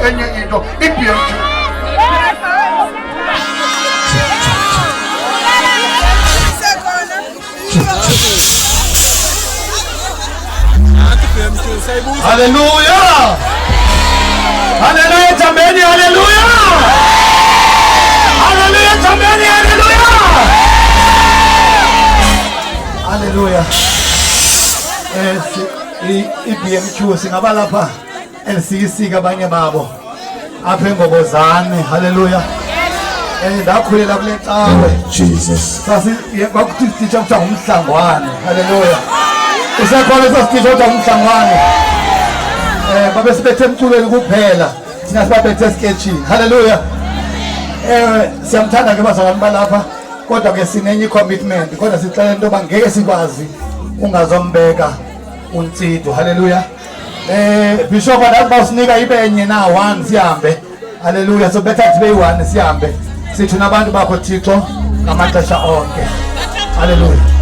enye into i-BMQ. Hallelujah! Hallelujah, jameni, hallelujah! Hallelujah, jameni, hallelujah! Hallelujah. I-BMQ singaba lapha elisika abanye babo apha engobozane. Hallelujah. Ndakhulela kule cawe Jesus. Bakuthi sititsha kuthiwa ngumhlangwane. Hallelujah. Usekhona sasititsha kuthiwa ngumhlangwane. Babe sibethe emculweni kuphela thina sibabethe sketchini. Hallelujah. Siyamthanda ke bazalwane balapha kodwa ke sinenye commitment kodwa sixela into yoba ngeke sikwazi ungazombeka uNtsido. Hallelujah. Bishop adabasinika ibenye na 1 sihambe. Hallelujah. So betha sibe 1 sihambe. Sithi nabantu bakho Thixo ngamaxesha onke. Hallelujah.